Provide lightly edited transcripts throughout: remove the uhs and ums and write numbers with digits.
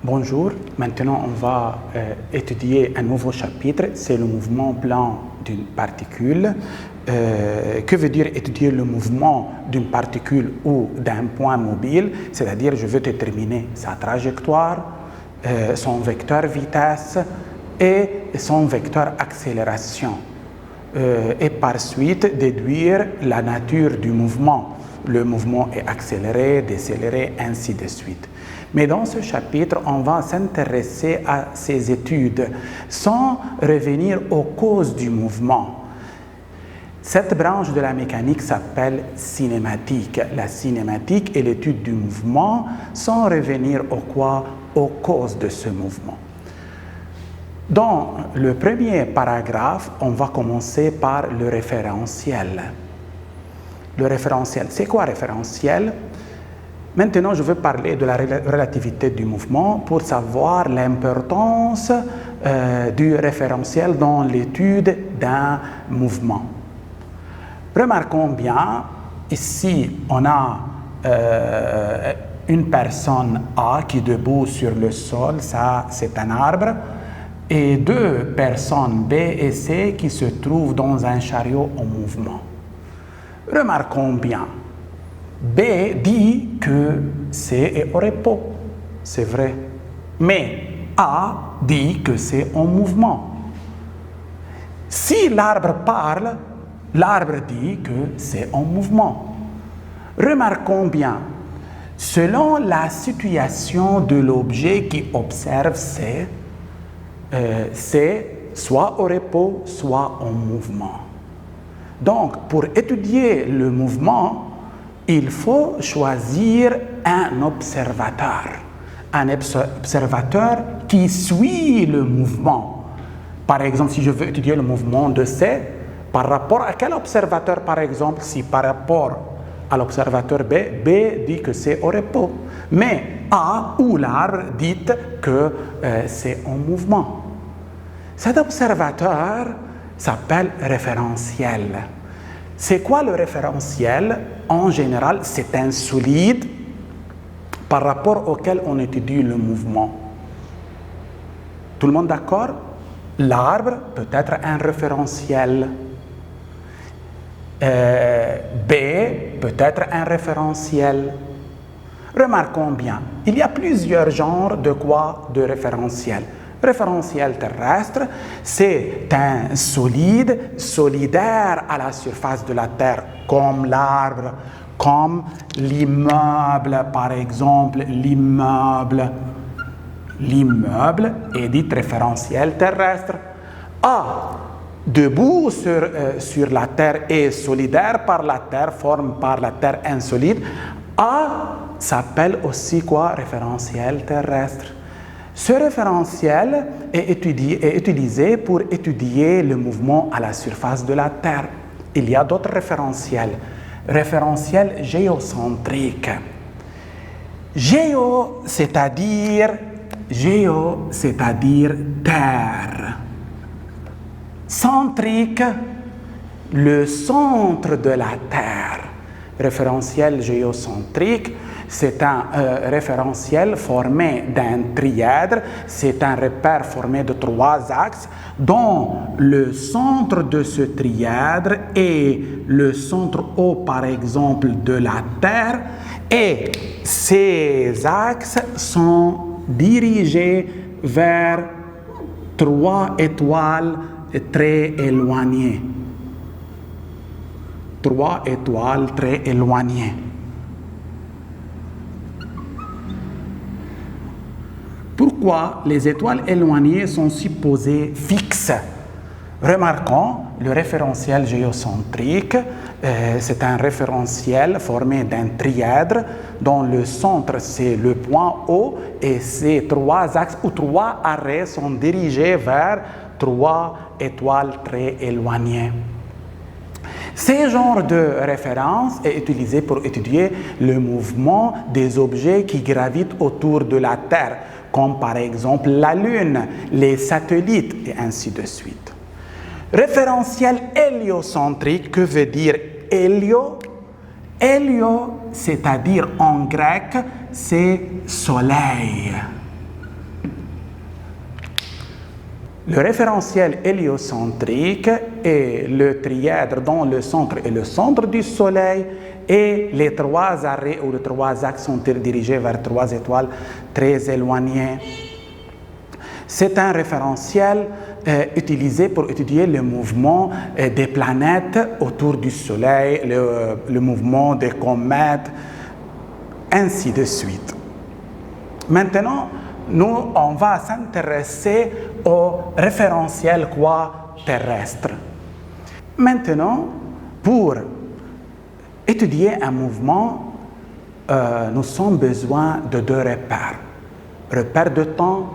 Bonjour, maintenant on va étudier un nouveau chapitre, c'est le mouvement plan d'une particule. Que veut dire étudier le mouvement d'une particule ou d'un point mobile? C'est-à-dire je veux déterminer sa trajectoire, son vecteur vitesse et son vecteur accélération. Et par suite déduire la nature du mouvement. Le mouvement est accéléré, décéléré, ainsi de suite. Mais dans ce chapitre, on va s'intéresser à ces études sans revenir aux causes du mouvement. Cette branche de la mécanique s'appelle cinématique. La cinématique est l'étude du mouvement sans revenir aux causes de ce mouvement. Dans le premier paragraphe, on va commencer par le référentiel. Le référentiel, c'est quoi référentiel? Maintenant, je veux parler de la relativité du mouvement pour savoir l'importance du référentiel dans l'étude d'un mouvement. Remarquons bien, ici, on a une personne A qui est debout sur le sol, ça c'est un arbre, et deux personnes B et C qui se trouvent dans un chariot en mouvement. Remarquons bien, B dit que C est au repos, c'est vrai, mais A dit que c'est en mouvement. Si l'arbre parle, l'arbre dit que c'est en mouvement. Remarquons bien, selon la situation de l'objet qui observe C, c'est soit au repos, soit en mouvement. Donc, pour étudier le mouvement, il faut choisir un observateur qui suit le mouvement. Par exemple, si je veux étudier le mouvement de C, par rapport à quel observateur, par exemple, si par rapport à l'observateur B, B dit que c'est au repos, mais A ou l'arbre dit que c'est en mouvement. Cet observateur s'appelle référentiel. C'est quoi le référentiel? En général, c'est un solide par rapport auquel on étudie le mouvement. Tout le monde d'accord? L'arbre peut être un référentiel. B peut être un référentiel. Remarquons bien, il y a plusieurs genres de référentiels. Référentiel terrestre, c'est un solide, solidaire à la surface de la Terre, comme l'arbre, comme l'immeuble, par exemple, l'immeuble est dit référentiel terrestre. A, debout sur la Terre et solidaire par la Terre, forme par la Terre insolide. A s'appelle aussi quoi? Référentiel terrestre. Ce référentiel est utilisé pour étudier le mouvement à la surface de la Terre. Il y a d'autres référentiels. Référentiel géocentrique. Géo, c'est-à-dire Terre. Centrique, le centre de la Terre. Référentiel géocentrique, c'est un référentiel formé d'un trièdre, c'est un repère formé de 3 axes, dont le centre de ce trièdre est le centre O, par exemple, de la Terre, et ces axes sont dirigés vers 3 étoiles très éloignées. 3 étoiles très éloignées. Pourquoi les étoiles éloignées sont supposées fixes? Remarquons, le référentiel géocentrique, c'est un référentiel formé d'un trièdre dont le centre c'est le point O et ces 3 axes ou 3 arrêts sont dirigés vers 3 étoiles très éloignées. Ce genre de référence est utilisé pour étudier le mouvement des objets qui gravitent autour de la Terre, comme par exemple la Lune, les satellites et ainsi de suite. Référentiel héliocentrique, que veut dire hélio? Hélio, c'est-à-dire en grec, c'est soleil. Le référentiel héliocentrique est le trièdre dont le centre est le centre du Soleil et les trois arrêts ou les trois axes sont dirigés vers trois étoiles très éloignées. C'est un référentiel utilisé pour étudier le mouvement des planètes autour du Soleil, le mouvement des comètes, ainsi de suite. Maintenant, nous, on va s'intéresser au référentiel terrestre. Maintenant, pour étudier un mouvement, nous avons besoin de deux repères. Repère de temps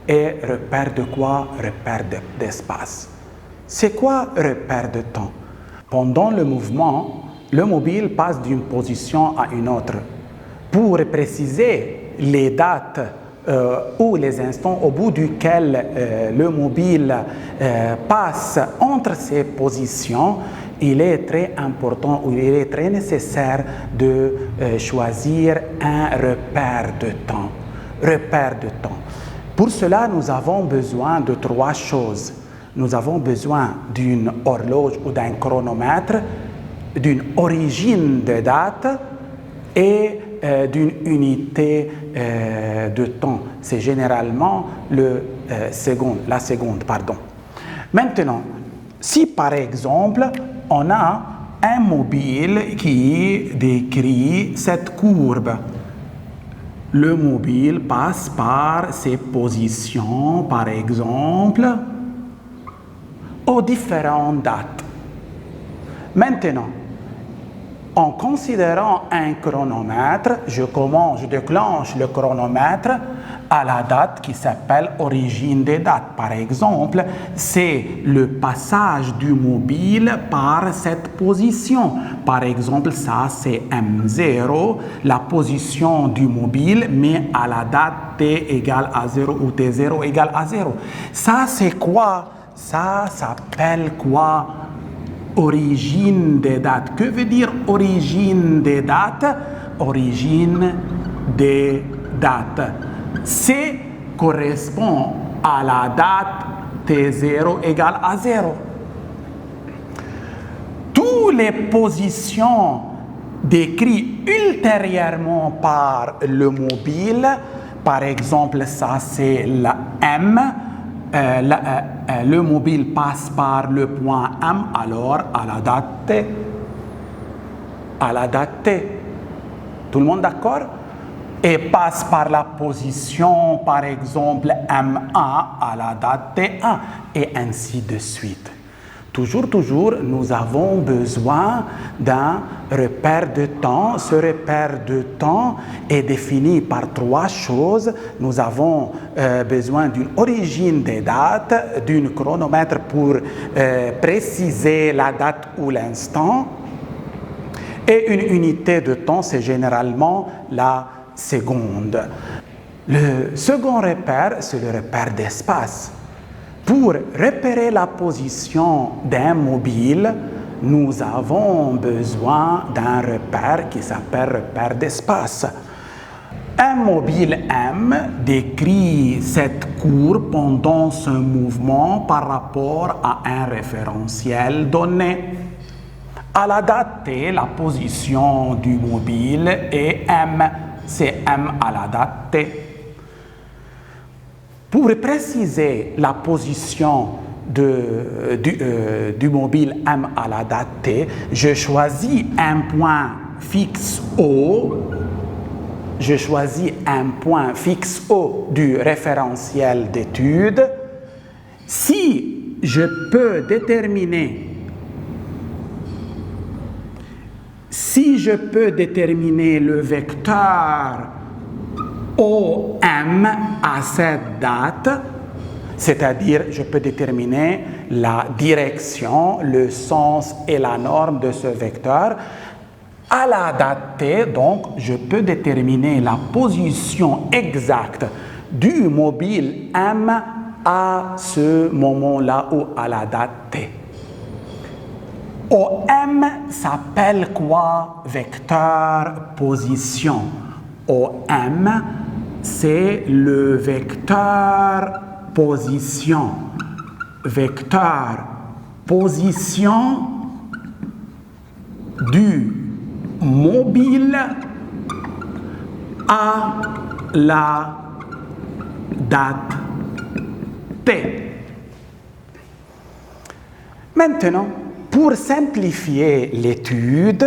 et repère de quoi? Repère d'espace. C'est quoi repère de temps? Pendant le mouvement, le mobile passe d'une position à une autre. Pour préciser les dates ou les instants au bout duquel le mobile passe entre ces positions, il est très important ou il est très nécessaire de choisir un repère de temps. Repère de temps. Pour cela, nous avons besoin de trois choses. Nous avons besoin d'une horloge ou d'un chronomètre, d'une origine de date et d'une unité de temps. C'est généralement la seconde. Maintenant, si par exemple, on a un mobile qui décrit cette courbe, le mobile passe par ces positions, par exemple, aux différentes dates. Maintenant, en considérant un chronomètre, je déclenche le chronomètre à la date qui s'appelle origine des dates. Par exemple, c'est le passage du mobile par cette position. Par exemple, ça c'est M0, la position du mobile, mais à la date t égale à 0 ou t0 égale à 0. Ça c'est quoi? Ça s'appelle quoi? Origine des dates. Que veut dire origine des dates? Origine des dates. C correspond à la date T0 égale à 0. Toutes les positions décrites ultérieurement par le mobile, par exemple, ça c'est la M, le mobile passe par le point M, alors à la date T. À la date T. Tout le monde d'accord? Et passe par la position, par exemple, M1 à la date T1, et ainsi de suite. Toujours, nous avons besoin d'un repère de temps. Ce repère de temps est défini par trois choses. Nous avons besoin d'une origine des dates, d'un chronomètre pour préciser la date ou l'instant, et une unité de temps, c'est généralement la seconde. Le second repère, c'est le repère d'espace. Pour repérer la position d'un mobile, nous avons besoin d'un repère qui s'appelle repère d'espace. Un mobile M décrit cette courbe pendant ce mouvement par rapport à un référentiel donné. À la date T, la position du mobile est M, c'est M à la date T. Pour préciser la position du mobile M à la date T, je choisis un point fixe O. Je choisis un point fixe O du référentiel d'étude. Si je peux déterminer le vecteur OM à cette date, c'est-à-dire je peux déterminer la direction, le sens et la norme de ce vecteur, à la date T, donc je peux déterminer la position exacte du mobile M à ce moment-là ou à la date T. OM s'appelle quoi? Vecteur position. OM, c'est le vecteur position. vecteur position du mobile à la date T. Maintenant, pour simplifier l'étude,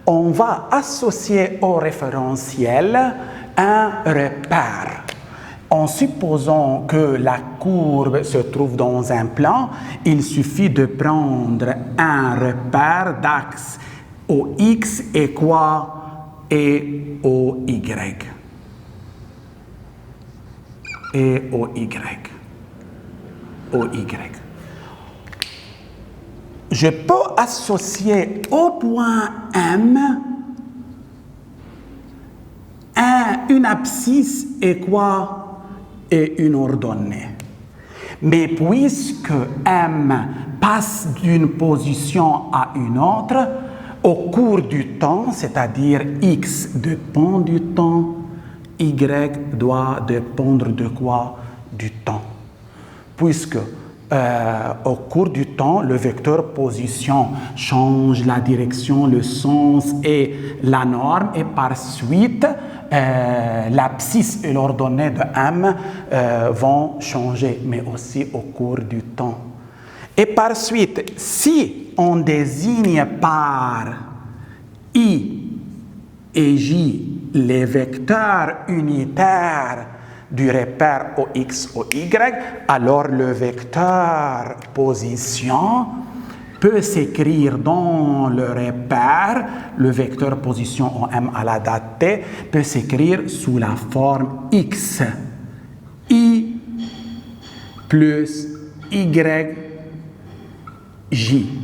on va associer au référentiel un repère. En supposant que la courbe se trouve dans un plan, il suffit de prendre un repère d'axe OX et quoi et OY. Et OY. OY. Je peux associer au point M une abscisse et quoi et une ordonnée. Mais puisque M passe d'une position à une autre, au cours du temps, c'est-à-dire X dépend du temps, Y doit dépendre de quoi? Du temps. Puisque au cours du temps, le vecteur position change la direction, le sens et la norme, et par suite, l'abscisse et l'ordonnée de M vont changer, mais aussi au cours du temps. Et par suite, si on désigne par I et J les vecteurs unitaires du repère OX, OY, alors le vecteur position peut s'écrire dans le repère, le vecteur position en M à la date T, peut s'écrire sous la forme X, I plus Y, J.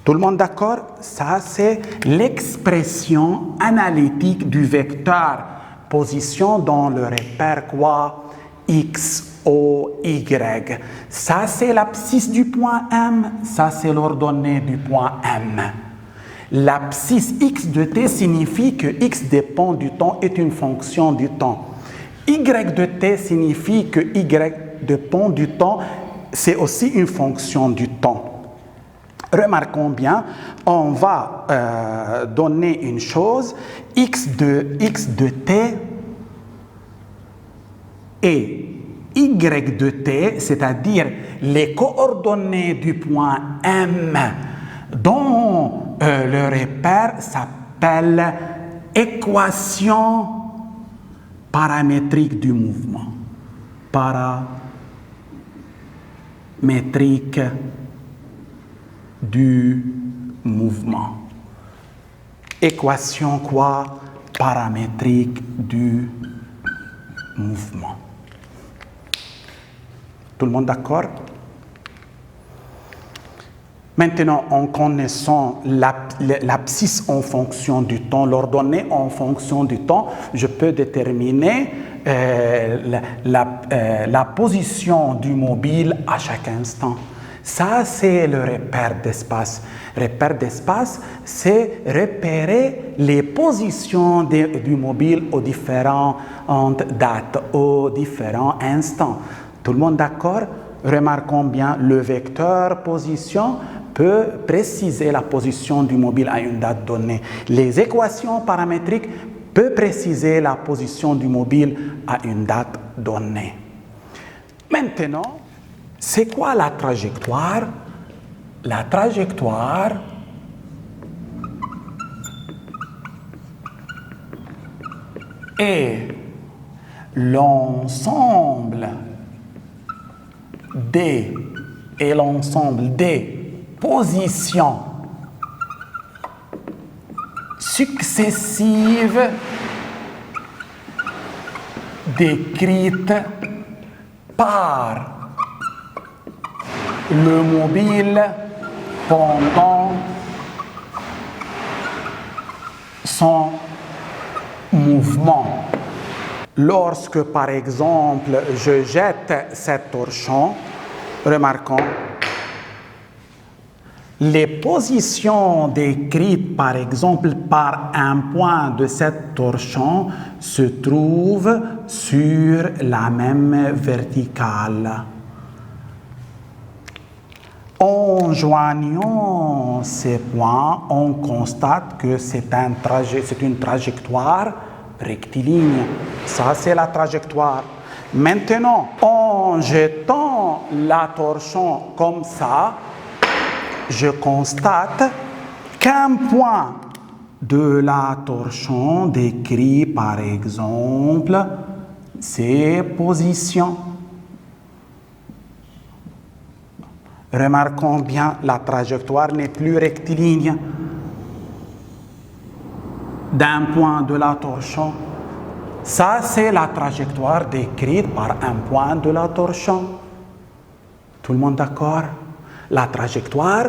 Tout le monde d'accord? Ça, c'est l'expression analytique du vecteur position dans le repère quoi? X, O, Y. Ça, c'est l'abscisse du point M. Ça, c'est l'ordonnée du point M. L'abscisse X de T signifie que X dépend du temps, est une fonction du temps. Y de T signifie que Y dépend du temps, c'est aussi une fonction du temps. Remarquons bien, on va donner une chose, X de T et Y de T, c'est-à-dire les coordonnées du point M dont le repère s'appelle équation paramétrique du mouvement. Paramétrique du mouvement. Équation quoi? Paramétrique du mouvement. Tout le monde d'accord? Maintenant, en connaissant l'abscisse en fonction du temps, l'ordonnée en fonction du temps, je peux déterminer la position du mobile à chaque instant. Ça, c'est le repère d'espace. Repère d'espace, c'est repérer les positions du mobile aux différentes dates, aux différents instants. Tout le monde d'accord? Remarquons bien, le vecteur position peut préciser la position du mobile à une date donnée. Les équations paramétriques peuvent préciser la position du mobile à une date donnée. Maintenant, c'est quoi la trajectoire? La trajectoire est l'ensemble des positions successives décrites par le mobile pendant son mouvement. Lorsque, par exemple, je jette cet torchon, remarquons, Les positions décrites, par exemple, par un point de cette torsion se trouvent sur la même verticale. En joignant ces points, on constate que c'est une trajectoire rectiligne. Ça, c'est la trajectoire. Maintenant, en jetant la torsion comme ça, je constate qu'un point de la torsion décrit par exemple ces positions. Remarquons bien, la trajectoire n'est plus rectiligne d'un point de la torsion. Ça, c'est la trajectoire décrite par un point de la torsion. Tout le monde d'accord? La trajectoire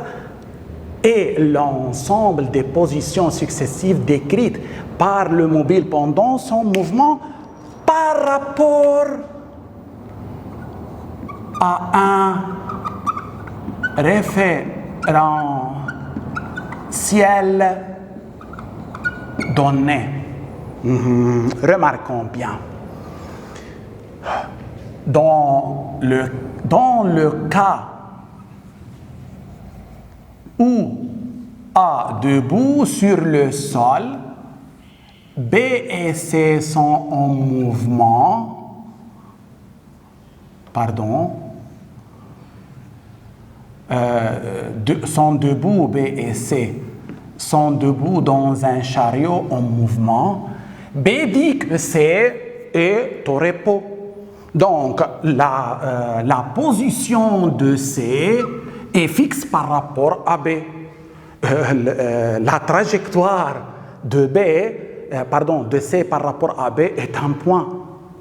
est l'ensemble des positions successives décrites par le mobile pendant son mouvement par rapport à un référentiel donné. Remarquons bien. Dans le cas où A debout sur le sol, B et C sont en mouvement, sont debout, B et C sont debout dans un chariot en mouvement, B dit que C est au repos. Donc, la position de C est fixe par rapport à B. La trajectoire de de C par rapport à B est un point,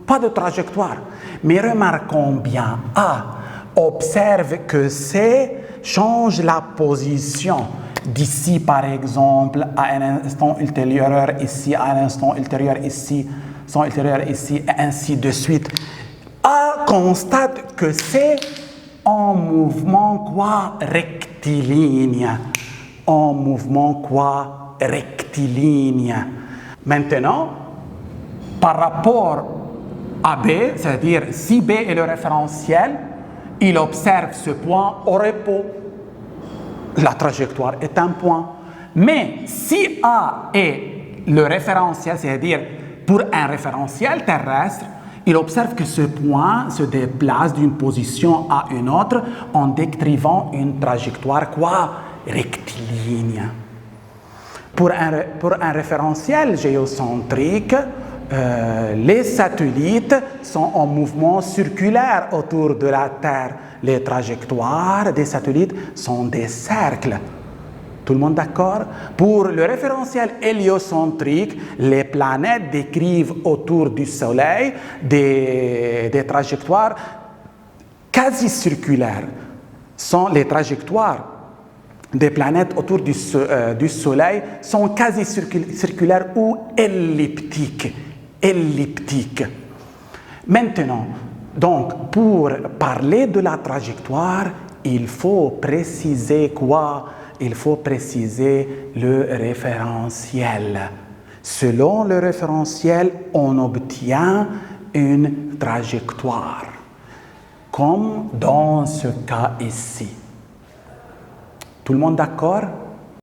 pas de trajectoire. Mais remarquons bien, A observe que C change la position d'ici par exemple à un instant ultérieur ici, à un instant ultérieur ici, et ainsi de suite. A constate que c'est en mouvement rectiligne. En mouvement rectiligne. Maintenant, par rapport à B, c'est-à-dire si B est le référentiel, il observe ce point au repos. La trajectoire est un point. Mais si A est le référentiel, c'est-à-dire pour un référentiel terrestre, il observe que ce point se déplace d'une position à une autre en décrivant une trajectoire rectiligne. Pour un référentiel géocentrique, les satellites sont en mouvement circulaire autour de la Terre. Les trajectoires des satellites sont des cercles. Tout le monde d'accord? Pour le référentiel héliocentrique, les planètes décrivent autour du Soleil des trajectoires quasi circulaires. Les trajectoires des planètes autour du Soleil sont quasi circulaires ou elliptiques. Maintenant, donc, pour parler de la trajectoire, il faut préciser quoi? Il faut préciser le référentiel. Selon le référentiel, on obtient une trajectoire, comme dans ce cas ici. Tout le monde d'accord?